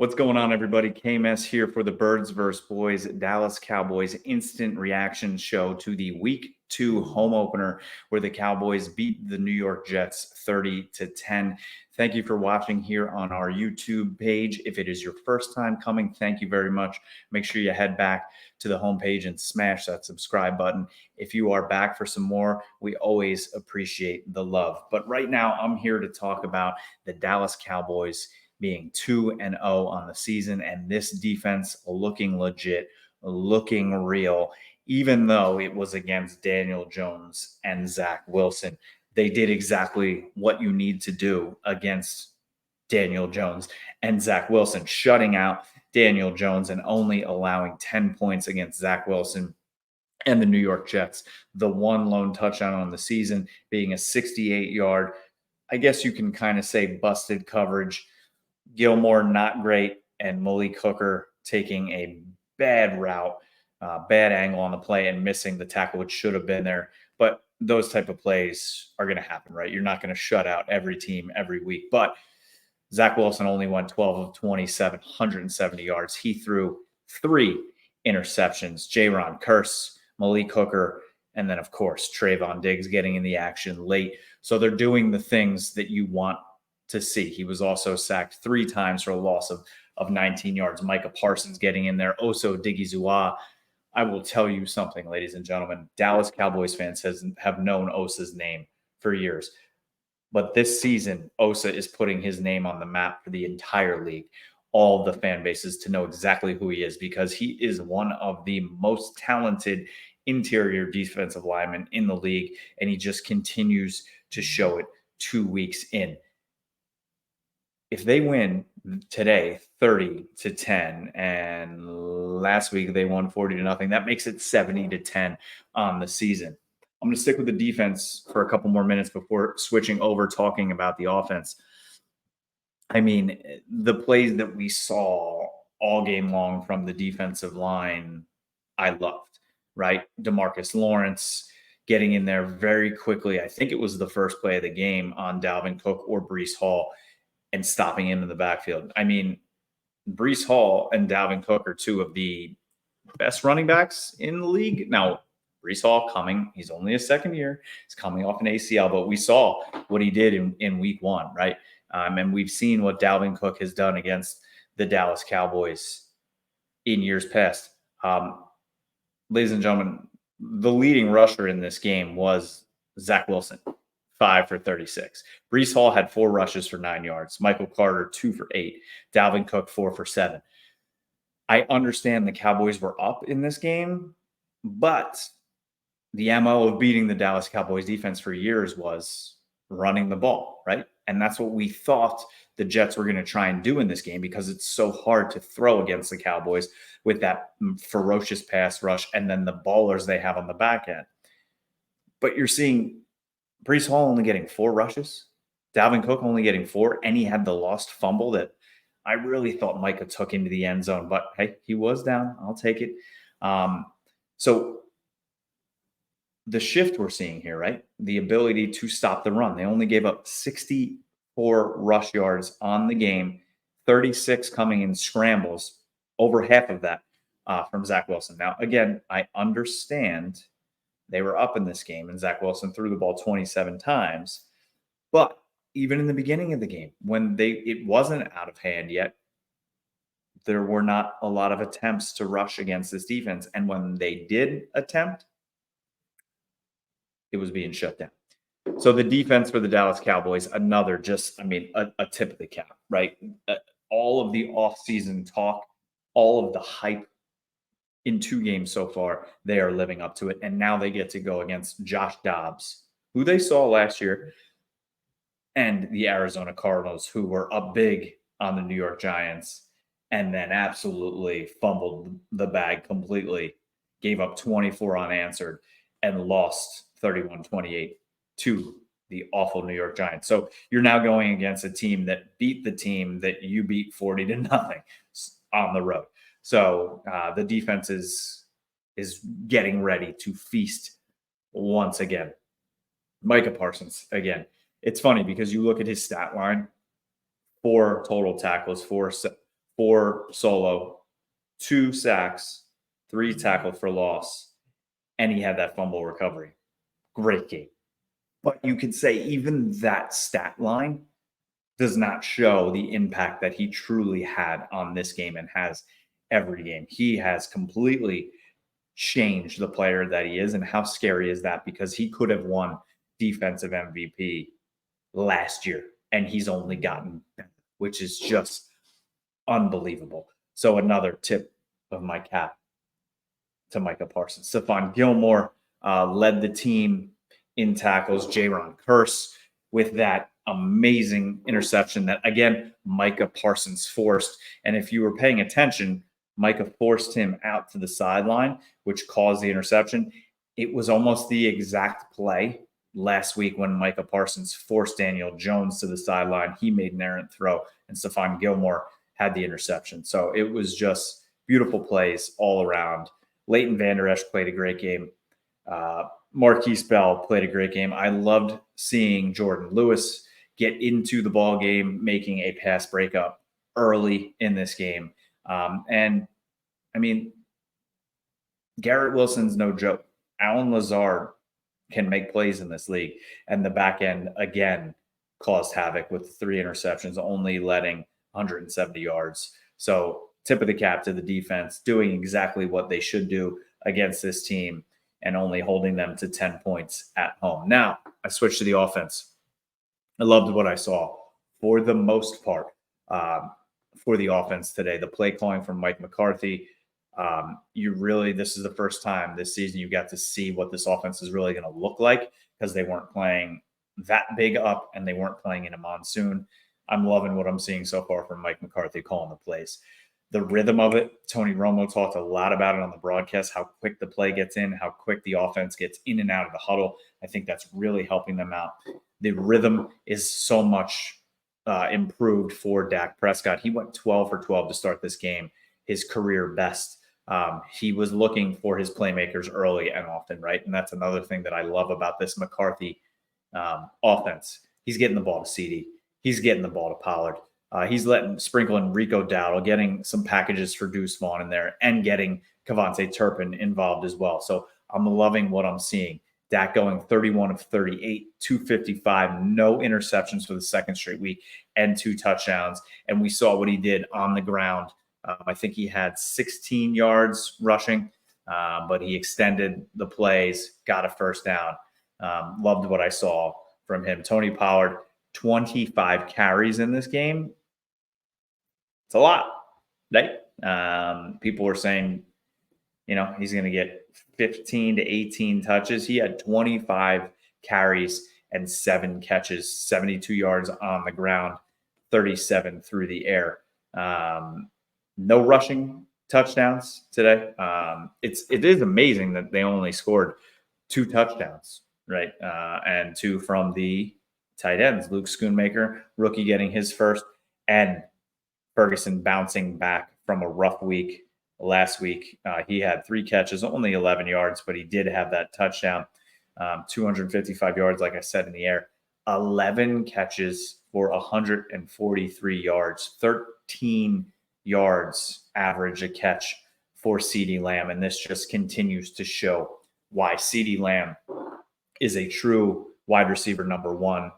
What's going on, everybody? Kmess here for the Birds vs. Boys Dallas Cowboys instant reaction show to the Week 2 home opener where the Cowboys beat the New York Jets 30-10. Thank you for watching here on our YouTube page. If it is your first time coming, thank you very much. Make sure you head back to the homepage and smash that subscribe button. If you are back for some more, we always appreciate the love. But right now, I'm here to talk about the Dallas Cowboys being 2-0 on the season, and this defense looking legit, looking real, even though it was against Daniel Jones and Zach Wilson. They did exactly what you need to do against Daniel Jones and Zach Wilson, shutting out Daniel Jones and only allowing 10 points against Zach Wilson and the New York Jets. The one lone touchdown on the season being a 68-yard, I guess you can kind of say busted coverage. Gilmore not great, and Malik Hooker taking a bad route, bad angle on the play and missing the tackle, which should have been there. But those type of plays are going to happen, right? You're not going to shut out every team every week. But Zach Wilson only went 12 of 27, 170 yards. He threw 3 interceptions. Jaron Kearse, Malik Hooker, and then, of course, Trayvon Diggs getting in the action late. So they're doing the things that you want to see. He was also sacked 3 times for a loss of 19 yards. Micah Parsons getting in there. Oso Digizua. I will tell you something, ladies and gentlemen. Dallas Cowboys fans have known Osa's name for years. But this season, Osa is putting his name on the map for the entire league. All the fan bases to know exactly who he is, because he is one of the most talented interior defensive linemen in the league, and he just continues to show it 2 weeks in. If they win today 30-10, and last week they won 40-0, that makes it 70-10 on the season. I'm going to stick with the defense for a couple more minutes before switching over talking about the offense. I mean, the plays that we saw all game long from the defensive line, I loved, right? DeMarcus Lawrence getting in there very quickly. I think it was the first play of the game on Dalvin Cook or Breece Hall, and stopping him in the backfield. I mean, Breece Hall and Dalvin Cook are 2 of the best running backs in the league. Now, Breece Hall he's only his second year. He's coming off an ACL, but we saw what he did in week 1, right? And we've seen what Dalvin Cook has done against the Dallas Cowboys in years past. Ladies and gentlemen, the leading rusher in this game was Zach Wilson. 5 for 36. Breece Hall had 4 rushes for 9 yards. Michael Carter, 2 for 8. Dalvin Cook, 4 for 7. I understand the Cowboys were up in this game, but the MO of beating the Dallas Cowboys defense for years was running the ball, right? And that's what we thought the Jets were going to try and do in this game, because it's so hard to throw against the Cowboys with that ferocious pass rush and then the ballers they have on the back end. But you're seeing Breece Hall only getting 4 rushes, Dalvin Cook only getting 4, and he had the lost fumble that I really thought Micah took into the end zone. But, hey, he was down. I'll take it. So the shift we're seeing here, right, the ability to stop the run. They only gave up 64 rush yards on the game, 36 coming in scrambles, over half of that from Zach Wilson. Now, again, I understand they were up in this game, and Zach Wilson threw the ball 27 times. But even in the beginning of the game, when it wasn't out of hand yet, there were not a lot of attempts to rush against this defense. And when they did attempt, it was being shut down. So the defense for the Dallas Cowboys, another a tip of the cap, right? All of the offseason talk, all of the hype in 2 games so far, they are living up to it. And now they get to go against Josh Dobbs, who they saw last year, and the Arizona Cardinals, who were up big on the New York Giants and then absolutely fumbled the bag completely, gave up 24 unanswered, and lost 31-28 to the awful New York Giants. So you're now going against a team that beat the team that you beat 40-0 on the road. So the defense is getting ready to feast once again. Micah Parsons, again, it's funny because you look at his stat line, 4 total tackles, 4 solo, 2 sacks, 3 tackled for loss, and he had that fumble recovery. Great game. But you could say even that stat line does not show the impact that he truly had on this game and has every game. He has completely changed the player that he is. And how scary is that? Because he could have won defensive MVP last year and he's only gotten better, which is just unbelievable. So another tip of my cap to Micah Parsons. Stephon Gilmore led the team in tackles. Jaron Curse with that amazing interception that, again, Micah Parsons forced. And if you were paying attention, Micah forced him out to the sideline, which caused the interception. It was almost the exact play last week when Micah Parsons forced Daniel Jones to the sideline. He made an errant throw, and Stephon Gilmore had the interception. So it was just beautiful plays all around. Leighton Vander Esch played a great game. Marquise Bell played a great game. I loved seeing Jordan Lewis get into the ball game, making a pass breakup early in this game. And I mean, Garrett Wilson's no joke. Alan Lazard can make plays in this league, and the back end again caused havoc with 3 interceptions, only letting 170 yards. So tip of the cap to the defense, doing exactly what they should do against this team and only holding them to 10 points at home. Now, I switched to the offense. I loved what I saw for the most part for the offense today. The play calling from Mike McCarthy. This is the first time this season you got to see what this offense is really going to look like because they weren't playing that big up and they weren't playing in a monsoon. I'm loving what I'm seeing so far from Mike McCarthy calling the plays. The rhythm of it, Tony Romo talked a lot about it on the broadcast, how quick the play gets in, how quick the offense gets in and out of the huddle. I think that's really helping them out. The rhythm is so much improved for Dak Prescott. He went 12 for 12 to start this game, his career best. He was looking for his playmakers early and often, right? And that's another thing that I love about this McCarthy offense. He's getting the ball to CD. He's getting the ball to Pollard. He's sprinkling Rico Dowdle, getting some packages for Deuce Vaughn in there, and getting Kavontae Turpin involved as well. So I'm loving what I'm seeing. Dak going 31 of 38, 255, no interceptions for the second straight week, and 2 touchdowns. And we saw what he did on the ground. I think he had 16 yards rushing, but he extended the plays, got a first down. Loved what I saw from him. Tony Pollard, 25 carries in this game. It's a lot, right? People were saying, he's going to get 15 to 18 touches. He had 25 carries and 7 catches, 72 yards on the ground, 37 through the air. No rushing touchdowns today. It is amazing that they only scored 2 touchdowns, right? And 2 from the tight ends. Luke Schoonmaker, rookie, getting his first, and Ferguson bouncing back from a rough week last week. He had 3 catches, only 11 yards, but he did have that touchdown. 255 yards, like I said, in the air. 11 catches for 143 yards, 13 yards average a catch for CeeDee Lamb. And this just continues to show why CeeDee Lamb is a true wide receiver number 1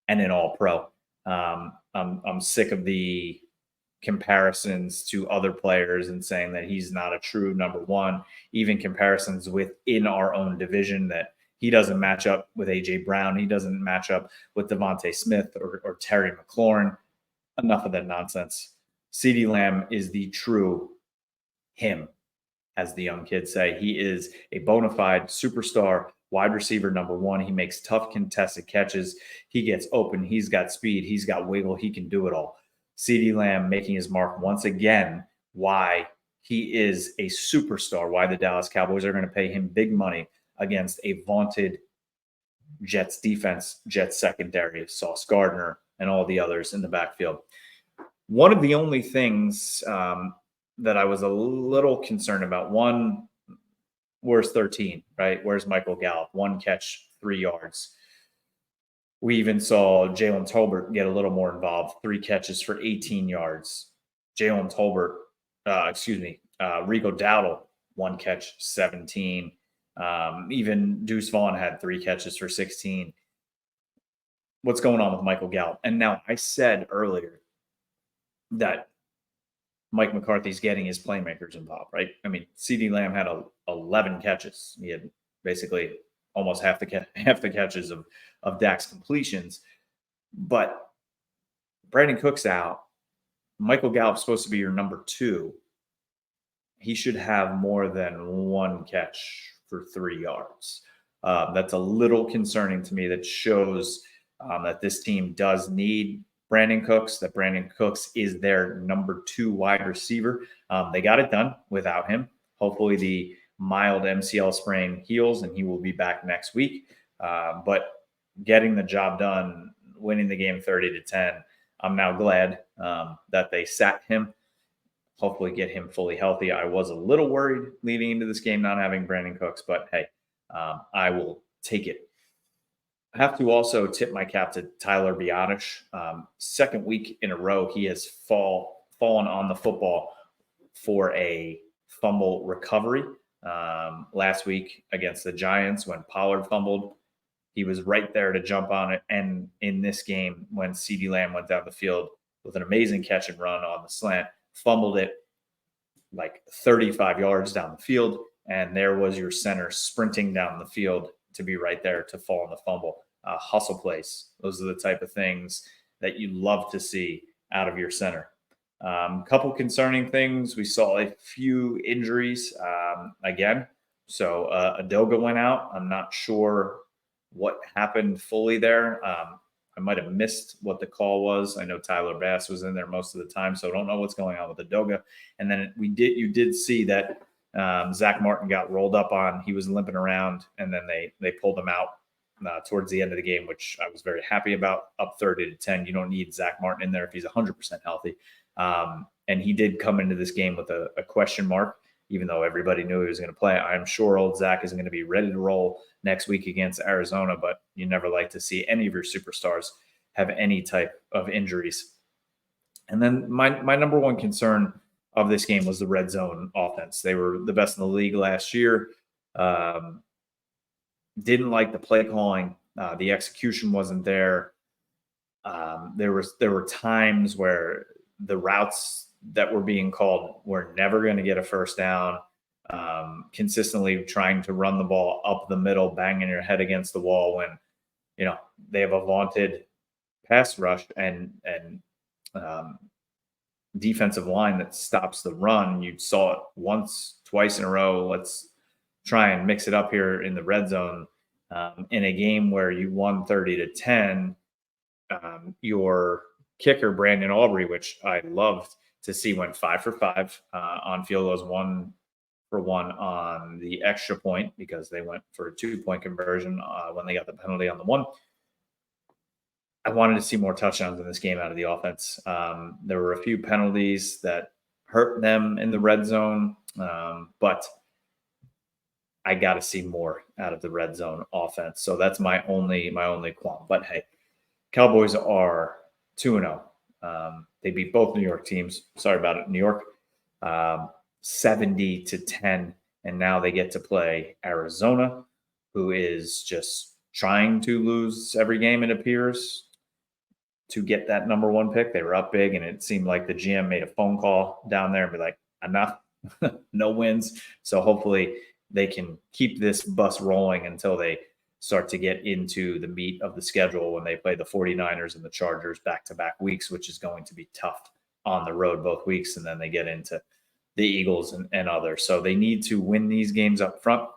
and an all-pro. I'm sick of the comparisons to other players and saying that he's not a true number 1, even comparisons within our own division that he doesn't match up with A.J. Brown. He doesn't match up with Devontae Smith or Terry McLaurin. Enough of that nonsense. CeeDee Lamb is the true him, as the young kids say. He is a bona fide superstar wide receiver number 1. He makes tough contested catches. He gets open. He's got speed. He's got wiggle. He can do it all. CeeDee Lamb making his mark once again, why he is a superstar, why the Dallas Cowboys are going to pay him big money against a vaunted Jets defense, Jets secondary, Sauce Gardner, and all the others in the backfield. One of the only things that I was a little concerned about, where's 13, right? Where's Michael Gallup? 1 catch, 3 yards. We even saw Jalen Tolbert get a little more involved, 3 catches for 18 yards. Jalen Tolbert, Rico Dowdle, 1 catch, 17. Even Deuce Vaughn had 3 catches for 16. What's going on with Michael Gallup? And now I said earlier that Mike McCarthy's getting his playmakers involved, right? I mean, CeeDee Lamb had 11 catches. He had basically almost half the catches of Dak's completions. But Brandon Cook's out. Michael Gallup's supposed to be your number 2. He should have more than 1 catch for 3 yards. That's a little concerning to me. That shows that this team does need Brandon Cooks, that Brandon Cooks is their number 2 wide receiver. They got it done without him. Hopefully the mild MCL sprain heals and he will be back next week. But getting the job done, winning the game 30-10, I'm now glad that they sat him. Hopefully get him fully healthy. I was a little worried leading into this game not having Brandon Cooks, but hey, I will take it. I have to also tip my cap to Tyler Biotish. Second week in a row, he has fallen on the football for a fumble recovery. Last week against the Giants, when Pollard fumbled, he was right there to jump on it. And in this game, when CeeDee Lamb went down the field with an amazing catch and run on the slant, fumbled it like 35 yards down the field, and there was your center sprinting down the field to be right there to fall on the fumble. Hustle plays. Those are the type of things that you love to see out of your center. Couple concerning things. We saw a few injuries again. So Adoga went out. I'm not sure what happened fully there. I might have missed what the call was. I know Tyler Bass was in there most of the time, so I don't know what's going on with Adoga. And then you did see that Zach Martin got rolled up on. He was limping around, and then they pulled him out towards the end of the game, which I was very happy about. Up 30-10. You don't need Zach Martin in there if he's 100% healthy. And he did come into this game with a question mark, even though everybody knew he was going to play. I'm sure old Zach is going to be ready to roll next week against Arizona, but you never like to see any of your superstars have any type of injuries. And then my number one concern of this game was the red zone offense. They were the best in the league last year. Didn't like the play calling. The execution wasn't there. There were times where the routes that were being called were never going to get a first down. Consistently trying to run the ball up the middle, banging your head against the wall when, they have a vaunted pass rush and defensive line that stops the run. You saw it once, twice in a row. Let's try and mix it up here in the red zone. In a game where you won 30-10, your kicker, Brandon Aubrey, which I loved to see, went 5 for 5 on field goals, 1 for 1 on the extra point because they went for a 2-point conversion when they got the penalty on the one. I wanted to see more touchdowns in this game out of the offense. There were a few penalties that hurt them in the red zone, but I got to see more out of the red zone offense. So that's my only qualm. But hey, Cowboys are 2-0. They beat both New York teams. Sorry about it, New York. 70-10, and now they get to play Arizona, who is just trying to lose every game, it appears, to get that number 1 pick. They were up big, and it seemed like the GM made a phone call down there and be like, enough, no wins. So hopefully they can keep this bus rolling until they start to get into the meat of the schedule when they play the 49ers and the Chargers back-to-back weeks, which is going to be tough on the road both weeks, and then they get into the Eagles and others. So they need to win these games up front,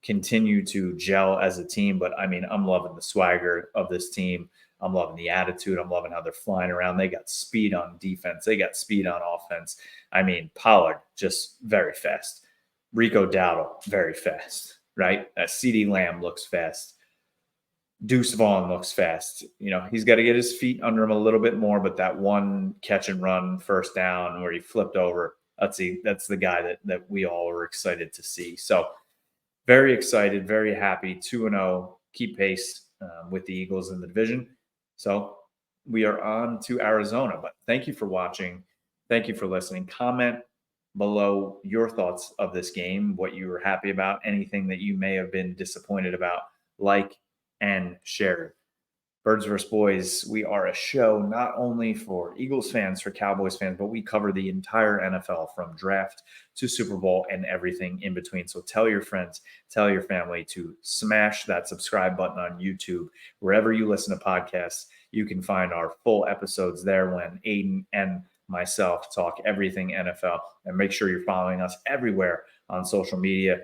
continue to gel as a team. But I mean, I'm loving the swagger of this team. I'm loving the attitude. I'm loving how they're flying around. They got speed on defense. They got speed on offense. I mean, Pollard, just very fast. Rico Dowdle, very fast, right? CeeDee Lamb looks fast. Deuce Vaughn looks fast. He's got to get his feet under him a little bit more, but that one catch and run first down where he flipped over, that's the guy that we all are excited to see. So very excited, very happy. 2-0, keep pace with the Eagles in the division. So we are on to Arizona. But thank you for watching. Thank you for listening. Comment below your thoughts of this game, what you were happy about, anything that you may have been disappointed about. Like and share. Birds vs. Boys, we are a show not only for Eagles fans, for Cowboys fans, but we cover the entire NFL from draft to Super Bowl and everything in between. So tell your friends, tell your family to smash that subscribe button on YouTube. Wherever you listen to podcasts, you can find our full episodes there when Aiden and myself talk everything NFL. And make sure you're following us everywhere on social media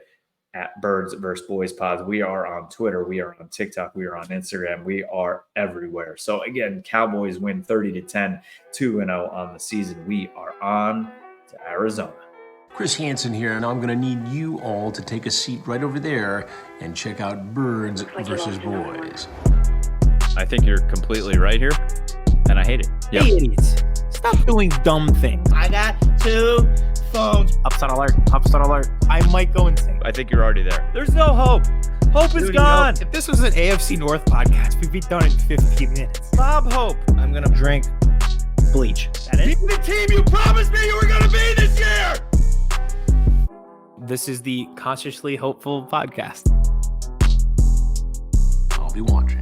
at Birds vs. Boys Pods. We are on Twitter. We are on TikTok. We are on Instagram. We are everywhere. So again, Cowboys win 30-10, 2-0 on the season. We are on to Arizona. Chris Hansen here, and I'm going to need you all to take a seat right over there and check out Birds vs. Boys. I think you're completely right here, and I hate it. Yep. Hey, idiots. Stop doing dumb things. I got 2 phones. Upside alert. Upside alert. I might go insane. I think you're already there. There's no hope. Hope is gone. If this was an AFC North podcast, we'd be done in 15 minutes. Bob Hope. I'm going to drink bleach. That is the team you promised me you were going to be this year. This is the Consciously Hopeful podcast. I'll be watching.